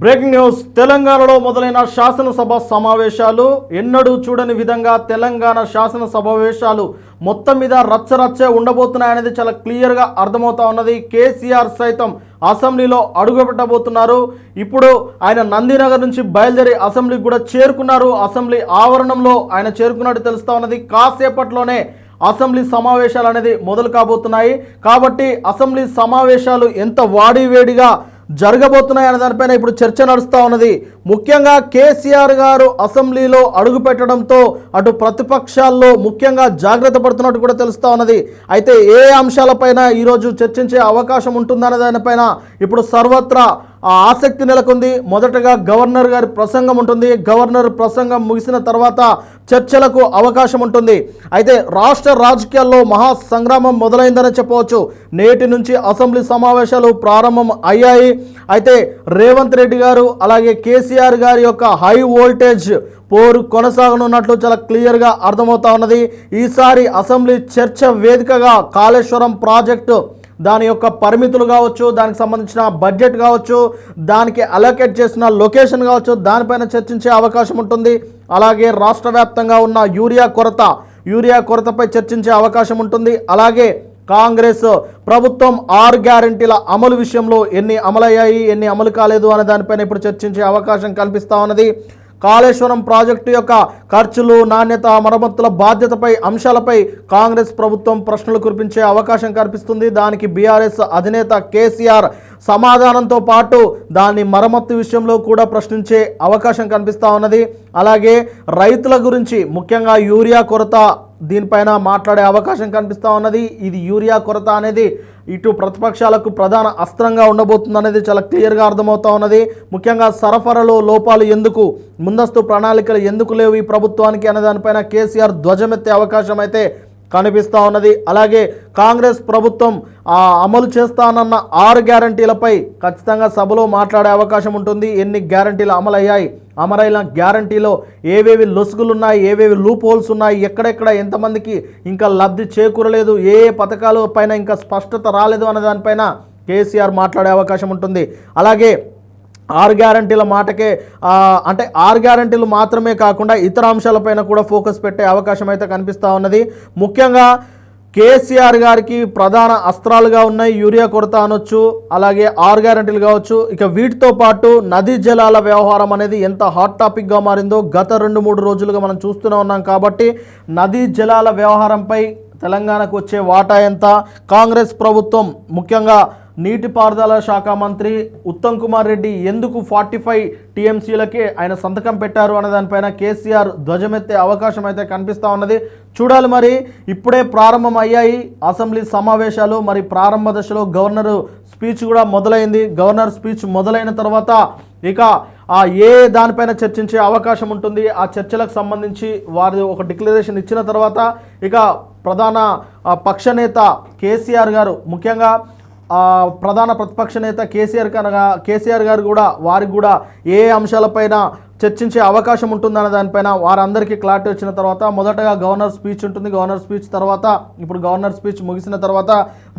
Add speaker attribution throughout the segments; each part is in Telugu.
Speaker 1: Breaking news. తెలంగాణలో మొదలైన శాసనసభ సమావేశాలు ఎన్నడూ చూడని విధంగా తెలంగాణ శాసనసభ సమావేశాలు మొత్తం మీద రచ్చరచ్చే ఉండబోతున్నాయనేది చాలా క్లియర్గా అర్థమవుతా ఉన్నది. కేసీఆర్ సైతం అసెంబ్లీలో అడుగుపెట్టబోతున్నారు. ఇప్పుడు ఆయన నందినగర్ నుంచి బయలుదేరి అసెంబ్లీకి కూడా చేరుకున్నారు. అసెంబ్లీ ఆవరణంలో ఆయన చేరుకున్నట్టు తెలుస్తా ఉన్నది. కాసేపట్లోనే అసెంబ్లీ సమావేశాలు అనేది మొదలు కాబోతున్నాయి. కాబట్టి అసెంబ్లీ సమావేశాలు ఎంత వాడివేడిగా జరగబోతున్నాయి అనే దానిపైన ఇప్పుడు చర్చ నడుస్తూ ఉన్నది. ముఖ్యంగా కేసీఆర్ గారు అసెంబ్లీలో అడుగు పెట్టడంతో అటు ప్రతిపక్షాల్లో ముఖ్యంగా జాగ్రత్త పడుతున్నట్టు కూడా తెలుస్తూ ఉన్నది. అయితే ఏ అంశాలపైన ఈరోజు చర్చించే అవకాశం ఉంటుందనే దానిపైన ఇప్పుడు సర్వత్రా ఆసక్తి నెలకొంది. మొదటగా గవర్నర్ గారి ప్రసంగం ఉంటుంది. గవర్నర్ ప్రసంగం ముగిసిన తర్వాత చర్చలకు అవకాశం ఉంటుంది. అయితే రాష్ట్ర రాజకీయాల్లో మహా సంగ్రామం మొదలైందని చెప్పవచ్చు. నేటి నుంచి అసెంబ్లీ సమావేశాలు ప్రారంభం అయ్యాయి. అయితే రేవంత్ రెడ్డి గారు అలాగే కేసీఆర్ గారి యొక్క హై వోల్టేజ్ పోరు కొనసాగనున్నట్లు చాలా క్లియర్గా అర్థమవుతా ఉన్నది. ఈసారి అసెంబ్లీ చర్చ వేదికగా కాళేశ్వరం ప్రాజెక్టు దాని యొక్క పరిమితులు కావచ్చు, దానికి సంబంధించిన బడ్జెట్ కావచ్చు, దానికి అలొకేట్ చేసిన లొకేషన్ కావచ్చు, దానిపైన చర్చించే అవకాశం ఉంటుంది. అలాగే రాష్ట్ర వ్యాప్తంగా ఉన్న యూరియా కొరతపై చర్చించే అవకాశం ఉంటుంది. అలాగే కాంగ్రెస్ ప్రభుత్వం 6 గ్యారెంటీల అమలు విషయంలో ఎన్ని అమలయ్యాయి, ఎన్ని అమలు కాలేదు అనే దానిపైన ఇప్పుడు చర్చించే అవకాశం కనిపిస్తూ ఉన్నది. కాళేశ్వరం ప్రాజెక్టు యొక్క ఖర్చులు, నాణ్యత, మరమ్మతుల బాధ్యతపై అంశాలపై కాంగ్రెస్ ప్రభుత్వం ప్రశ్నలు కురిపించే అవకాశం కనిపిస్తుంది. దానికి బీఆర్ఎస్ అధినేత కేసీఆర్ సమాధానంతో పాటు దాన్ని మరమ్మతు విషయంలో కూడా ప్రశ్నించే అవకాశం కనిపిస్తూ ఉన్నది. అలాగే రైతుల గురించి ముఖ్యంగా యూరియా కొరత దీనిపైన మాట్లాడే అవకాశం కనిపిస్తూ ఉన్నది. ఇది యూరియా కొరత అనేది ఇటు ప్రతిపక్షాలకు ప్రధాన అస్త్రంగా ఉండబోతుంది అనేది చాలా క్లియర్గా అర్థమవుతా ఉన్నది. ముఖ్యంగా సరఫరాలో లోపాలు ఎందుకు, ముందస్తు ప్రణాళికలు ఎందుకు లేవు ఈ ప్రభుత్వానికి అనే దానిపైన కేసీఆర్ ధ్వజమెత్తే అవకాశం అయితే కనిపిస్తూ ఉన్నది. అలాగే కాంగ్రెస్ ప్రభుత్వం అమలు చేస్తానన్న 6 గ్యారంటీలపై ఖచ్చితంగా సభలో మాట్లాడే అవకాశం ఉంటుంది. ఎన్ని గ్యారంటీలు అమలయ్యాయి, అమరైన గ్యారంటీలో ఏవేవి లొసుగులున్నాయి, ఏవేవి లూప్ హోల్స్ ఉన్నాయి, ఎక్కడెక్కడ ఎంతమందికి ఇంకా లబ్ధి చేకూరలేదు, ఏ పథకాల పైన ఇంకా స్పష్టత రాలేదు అనే దానిపైన కేసీఆర్ మాట్లాడే అవకాశం ఉంటుంది. అలాగే 6 గ్యారంటీల మాటకే అంటే 6 గ్యారంటీలు మాత్రమే కాకుండా ఇతర అంశాలపైన కూడా ఫోకస్ పెట్టే అవకాశం అయితే కనిపిస్తూ ఉన్నది. ముఖ్యంగా కేసీఆర్ గారికి ప్రధాన అస్త్రాలుగా ఉన్నాయి యూరియా కొరత అనొచ్చు, అలాగే 6 గ్యారంటీలు కావచ్చు. ఇక వీటితో పాటు నదీ జలాల వ్యవహారం అనేది ఎంత హాట్ టాపిక్గా మారిందో గత 2-3 రోజులుగా మనం చూస్తూనే ఉన్నాం. కాబట్టి నదీ జలాల వ్యవహారంపై తెలంగాణకు వచ్చే వాటా ఎంత, కాంగ్రెస్ ప్రభుత్వం ముఖ్యంగా నీటిపారుదల శాఖ మంత్రి ఉత్తమ్ కుమార్ రెడ్డి ఎందుకు 45 టీఎంసీలకే ఆయన సంతకం పెట్టారు అనే దానిపైన కేసీఆర్ ధ్వజమెత్తే అవకాశం అయితే కనిపిస్తూ ఉన్నది. చూడాలి మరి. ఇప్పుడే ప్రారంభం అయ్యాయి అసెంబ్లీ సమావేశాలు. మరి ప్రారంభ దశలో గవర్నర్ స్పీచ్ కూడా మొదలైంది. గవర్నర్ స్పీచ్ మొదలైన తర్వాత ఇక ఏ దానిపైన చర్చించే అవకాశం ఉంటుంది, ఆ చర్చలకు సంబంధించి వారి ఒక డిక్లరేషన్ ఇచ్చిన తర్వాత ఇక ప్రధాన పక్షనేత కేసీఆర్ గారు, ముఖ్యంగా ప్రధాన ప్రతిపక్ష నేత కేసీఆర్ గారు కూడా వారికి కూడా ఏ అంశాలపైన చర్చించే అవకాశం ఉంటుందనే దానిపైన వారందరికీ క్లారిటీ వచ్చిన తర్వాత మొదటగా గవర్నర్ స్పీచ్ ఉంటుంది. గవర్నర్ స్పీచ్ తర్వాత ఇప్పుడు గవర్నర్ స్పీచ్ ముగిసిన తర్వాత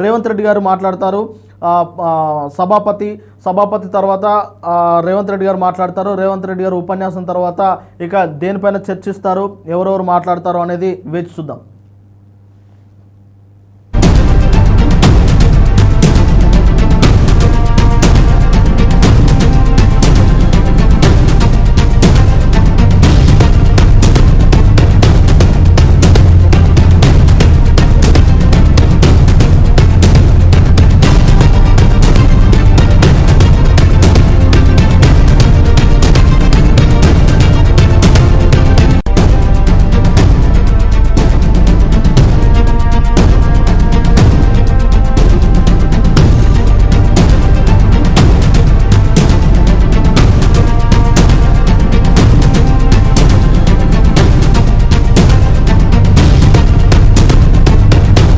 Speaker 1: రేవంత్ రెడ్డి గారు మాట్లాడతారు. సభాపతి తర్వాత రేవంత్ రెడ్డి గారు మాట్లాడతారు. రేవంత్ రెడ్డి గారు ఉపన్యాసం తర్వాత ఇక దేనిపైన చర్చిస్తారు, ఎవరెవరు మాట్లాడతారు అనేది వేచి చూద్దాం.